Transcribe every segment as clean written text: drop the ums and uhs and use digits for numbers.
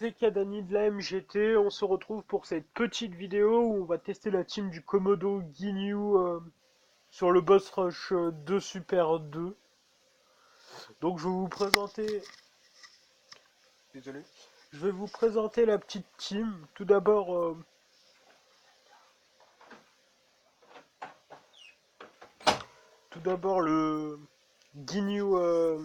C'est Kadani de la MGT, on se retrouve pour cette petite vidéo où on va tester la team du Komodo Ginyu sur le boss rush 2 Super 2. Donc je vais vous présenter, désolé, je vais vous présenter la petite team. Tout d'abord Ginyu, euh,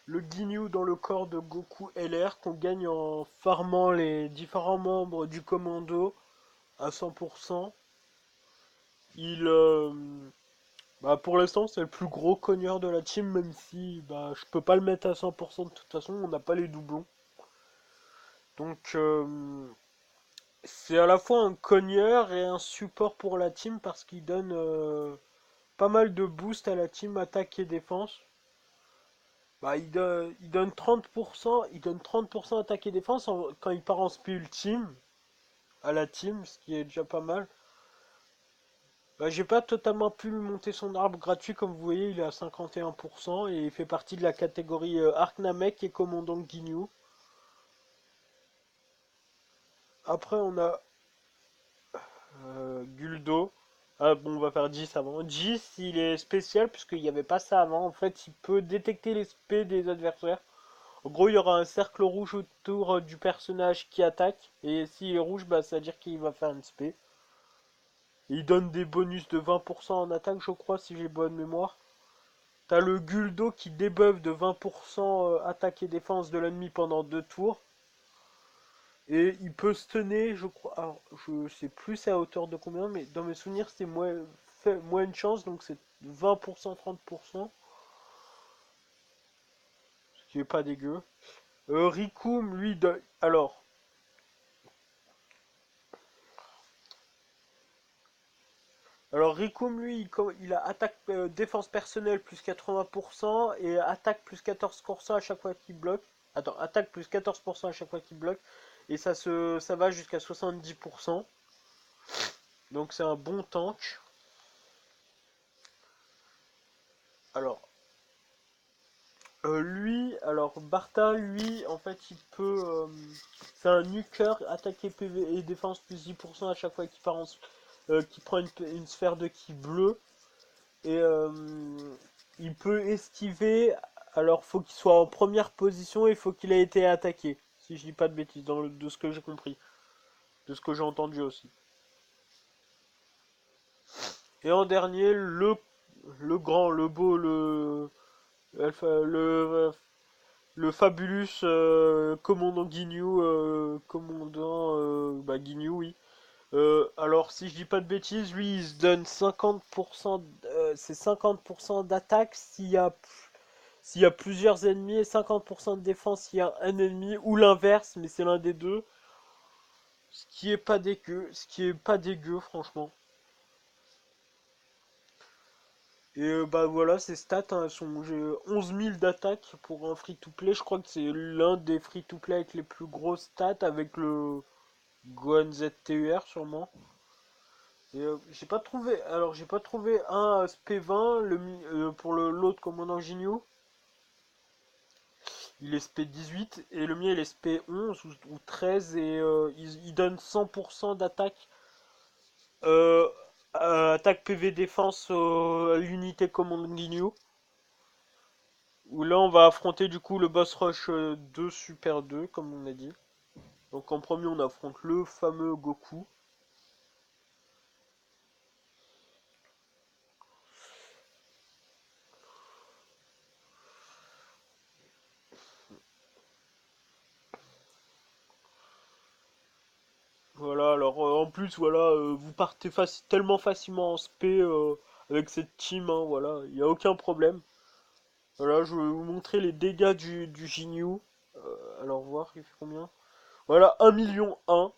le Ginyu dans le corps de Goku LR qu'on gagne en farmant les différents membres du commando à 100%. Il, Bah pour l'instant c'est le plus gros cogneur de la team même si bah je peux pas le mettre à 100% de toute façon on n'a pas les doublons. Donc c'est à la fois un cogneur et un support pour la team parce qu'il donne pas mal de boost à la team attaque et défense. Bah il donne 30%, il donne 30% attaque et défense quand il part en spé ultime à la team, ce qui est déjà pas mal. Bah, j'ai pas totalement pu lui monter son arbre gratuit, comme vous voyez, il est à 51% et il fait partie de la catégorie Arc Namek et Commandant Ginyu. Après, on a Guldo. Ah bon, on va faire 10 avant. 10, il est spécial puisqu'il n'y avait pas ça avant. En fait, il peut détecter les spés des adversaires. En gros, il y aura un cercle rouge autour du personnage qui attaque. Et s'il est rouge, bah, ça veut dire qu'il va faire une spé. Il donne des bonus de 20% en attaque, je crois, si j'ai bonne mémoire. T'as le Guldo qui débuffe de 20% attaque et défense de l'ennemi pendant 2 tours. Et il peut stunner, je crois. Alors, je sais plus c'est à hauteur de combien, mais dans mes souvenirs, c'est moins une chance, donc c'est 20%, 30%, ce qui est pas dégueu. Rikum, lui, alors Rikum, lui, il a attaque défense personnelle plus 80% et attaque plus 14% à chaque fois qu'il bloque. Attends, attaque plus 14% à chaque fois qu'il bloque. Et ça va jusqu'à 70%. Donc c'est un bon tank. Alors, alors Bartha, lui, en fait, c'est un nuker, attaque et PV et défense plus 10% à chaque fois qu'il prend une sphère de ki bleu. Et il peut esquiver. Alors, faut qu'il soit en première position et il faut qu'il ait été attaqué. Si je dis pas de bêtises, de ce que j'ai compris. De ce que j'ai entendu aussi. Et en dernier, le grand, le beau, le Fabulous commandant Ginyu, Ginyu, oui. Alors, si je dis pas de bêtises, lui, il se donne 50%, c'est 50% d'attaque s'il y a plusieurs ennemis et 50% de défense s'il y a un ennemi, ou l'inverse, mais c'est l'un des deux. Ce qui est pas dégueu, franchement. Et bah voilà, ces stats hein, j'ai 11 000 d'attaque pour un free-to-play. Je crois que c'est l'un des free-to-play avec les plus grosses stats avec le Gohan ZTUR sûrement. Et j'ai pas trouvé un SP20 pour l'autre commandant Ginyu. Il est SP18 et le mien il est SP11 ou 13 et il donne 100% d'attaque. Euh, Attaque PV défense à l'unité commandant Ginyu. Où là on va affronter du coup le boss rush 2 Super 2 comme on a dit. Donc en premier on affronte le fameux Goku. Voilà, alors en plus voilà, vous partez tellement facilement en spé avec cette team, hein, voilà, il n'y a aucun problème. Voilà, je vais vous montrer les dégâts du Ginyu. Alors voir, il fait combien? Voilà, 1 million 1.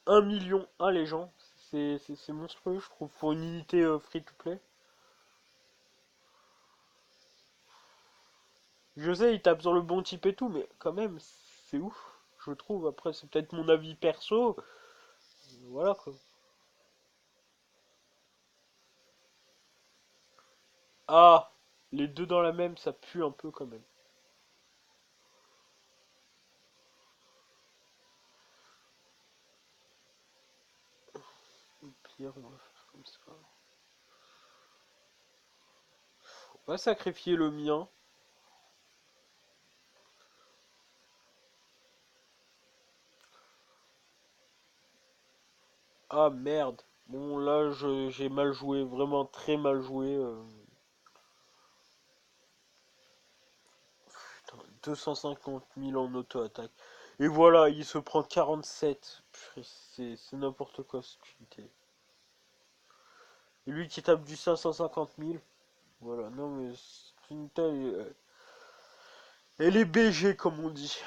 1 million 1 les gens. C'est monstrueux je trouve pour une unité free to play. Je sais, il tape sur le bon type et tout, mais quand même, c'est ouf, je trouve. Après, c'est peut-être mon avis perso. Voilà quoi. Ah, les deux dans la même, ça pue un peu quand même. pire, on va faire comme ça. On va sacrifier le mien. Ah merde. Bon là j'ai mal joué, vraiment très mal joué. Putain, 250 000 en auto-attaque. Et voilà, il se prend 47. Purée, c'est n'importe quoi ce unité. Et lui qui tape du 550 000. Voilà, non mais cette unité elle est BG comme on dit.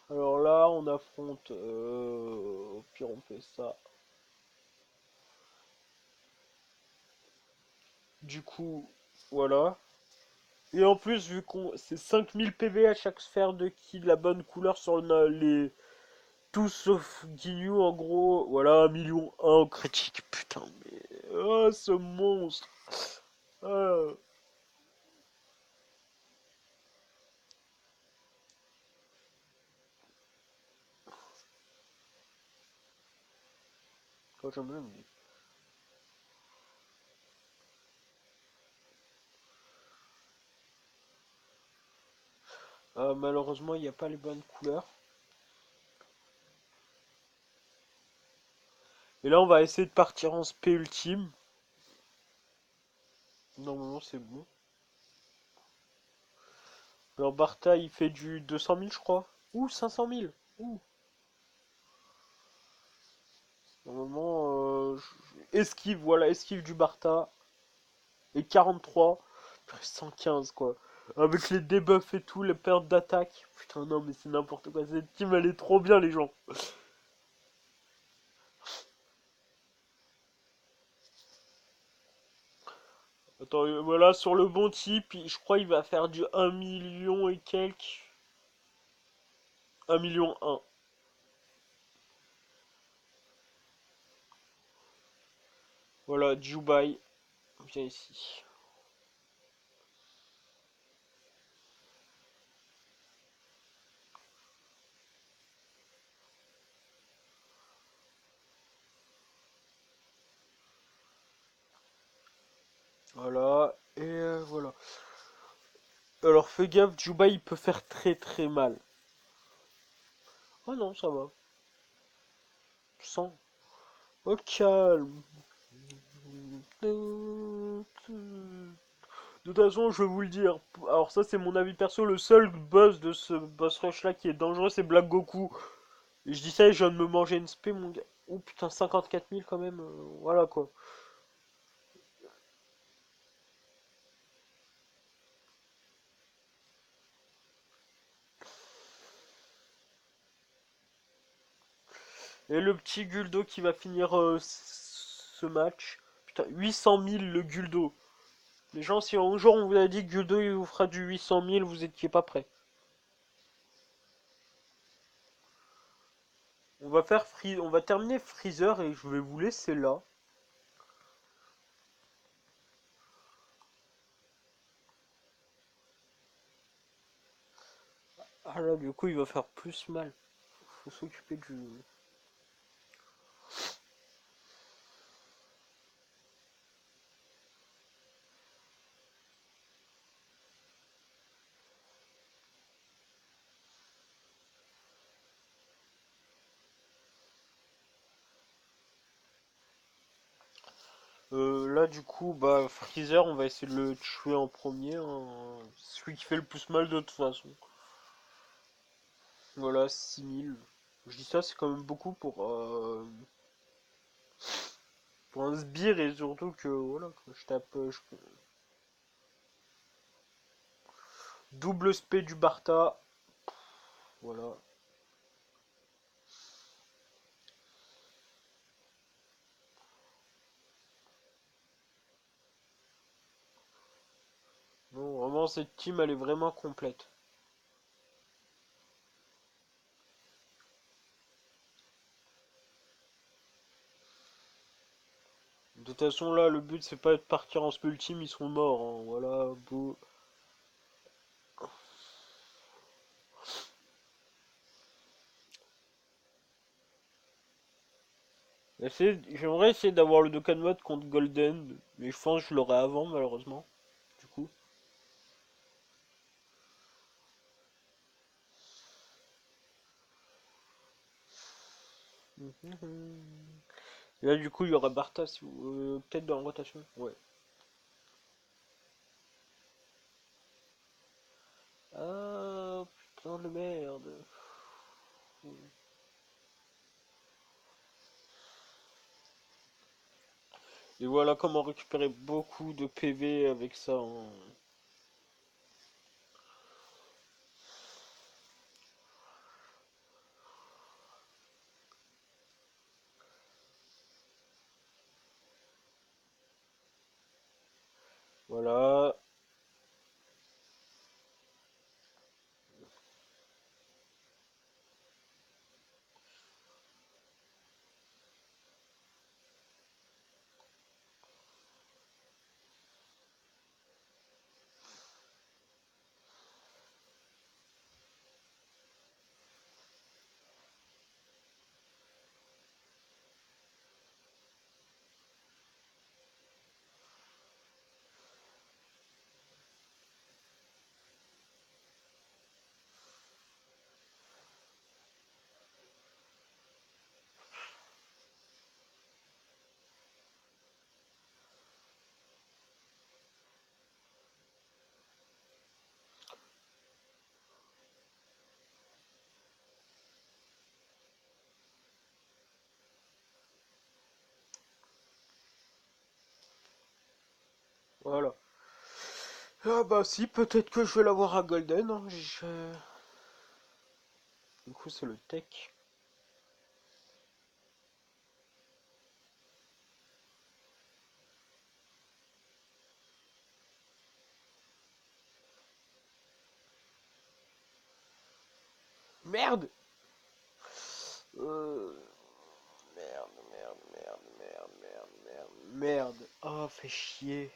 Alors là on affronte... au pire on fait ça. Du coup, voilà. Et en plus, vu qu'on c'est 5000 PV à chaque sphère de ki de la bonne couleur sur les. Tout sauf Ginyu, en gros. Voilà, 1,1 million en critique. Putain, mais. Oh, ce monstre. Ah. Oh, j'aime bien, mais- malheureusement, il n'y a pas les bonnes couleurs. Et là, on va essayer de partir en spé ultime. Normalement, c'est bon. Alors, Bartha, il fait du 200 000, je crois. Ou 500 000. Ouh. Normalement, esquive, voilà, esquive du Bartha. Et 43. 115 quoi. Avec les debuffs et tout, les pertes d'attaque. Putain, non, mais c'est n'importe quoi. Cette team, elle est trop bien, les gens. Attends, voilà, sur le bon type, je crois qu'il va faire du 1 million et quelques. 1 million 1. Voilà, Dubai. Viens ici. Voilà, et voilà. Alors fais gaffe, Dubai il peut faire très très mal. Oh non, ça va. Sans. Au calme. De toute façon, je vais vous le dire. Alors ça, c'est mon avis perso. Le seul boss de ce boss rush là qui est dangereux, c'est Black Goku. Et je dis ça et je viens de me manger une spé, mon gars. Oh putain, 54 000 quand même. Voilà quoi. Et le petit Guldo qui va finir ce match. Putain, 800 000 le Guldo. Les gens, si un jour on vous a dit que Guldo il vous fera du 800 000, vous étiez pas prêts. On va terminer Freezer et je vais vous laisser là. Ah là, du coup, il va faire plus mal. Faut s'occuper du. Là, du coup, bah, Freezer, on va essayer de le tuer en premier, hein. Celui qui fait le plus mal de toute façon. Voilà, 6 000. Je dis ça, c'est quand même beaucoup pour un sbire et surtout que, voilà, je tape double spé du Bartha. Voilà. Non, vraiment, cette team, elle est vraiment complète. De toute façon, là, le but, c'est pas de partir en spé ultime, ils sont morts, hein. Voilà, beau. J'aimerais essayer d'avoir le Dokkan Mode contre Golden, mais je pense que je l'aurai avant malheureusement. Du coup. Et là du coup il y aura Bartas peut-être dans la rotation. Ouais. Ah putain de merde. Et voilà comment récupérer beaucoup de PV avec ça, hein. Voilà. Voilà. Ah bah si, peut-être que je vais l'avoir à Golden, hein. Du coup c'est le tech. Merde. Euh, Merde. Oh, fait chier.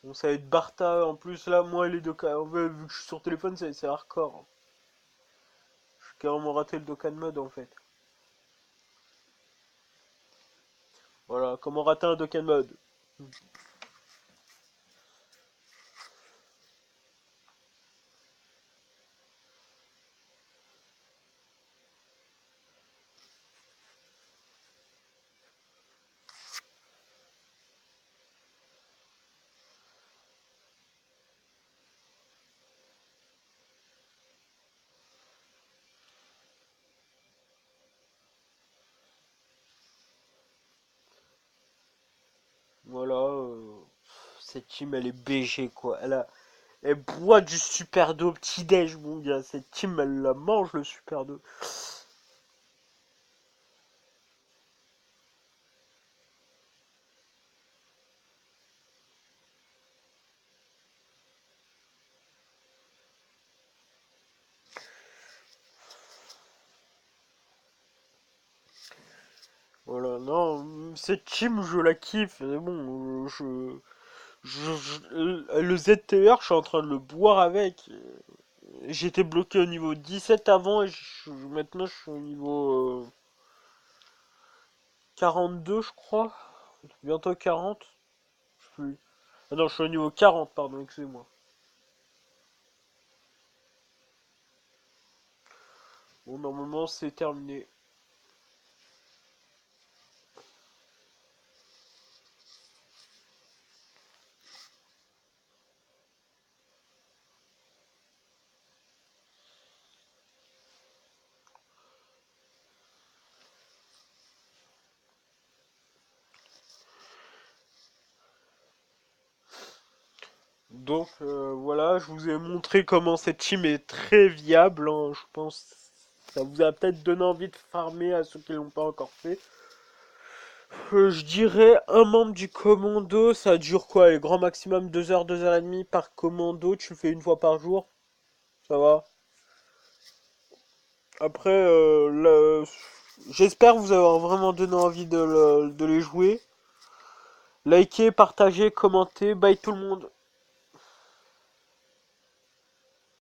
Bon, ça va être Barta en plus là, moi les Dokkan. En fait, vu que je suis sur téléphone, c'est hardcore. J'ai carrément raté le Dokkan mode en fait. Voilà, comment rater un Dokkan mode. Voilà, cette team elle est BG quoi. Elle boit du super dos petit déj mon gars. Cette team elle la mange le super dos. Voilà, non, cette team je la kiffe. C'est bon, le ZTR je suis en train de le boire avec. J'étais bloqué au niveau 17 avant et maintenant je suis au niveau 42 je crois. Bientôt 40. Je sais plus. Ah non, je suis au niveau 40, pardon, excusez-moi. Bon, normalement c'est terminé. Donc voilà, je vous ai montré comment cette team est très viable, hein. Je pense que ça vous a peut-être donné envie de farmer à ceux qui l'ont pas encore fait. Je dirais un membre du commando, ça dure quoi? Les grands maximum 2 heures et demie par commando, tu le fais une fois par jour, ça va. Après, j'espère vous avoir vraiment donné envie de les jouer. Likez, partagez, commentez, bye tout le monde.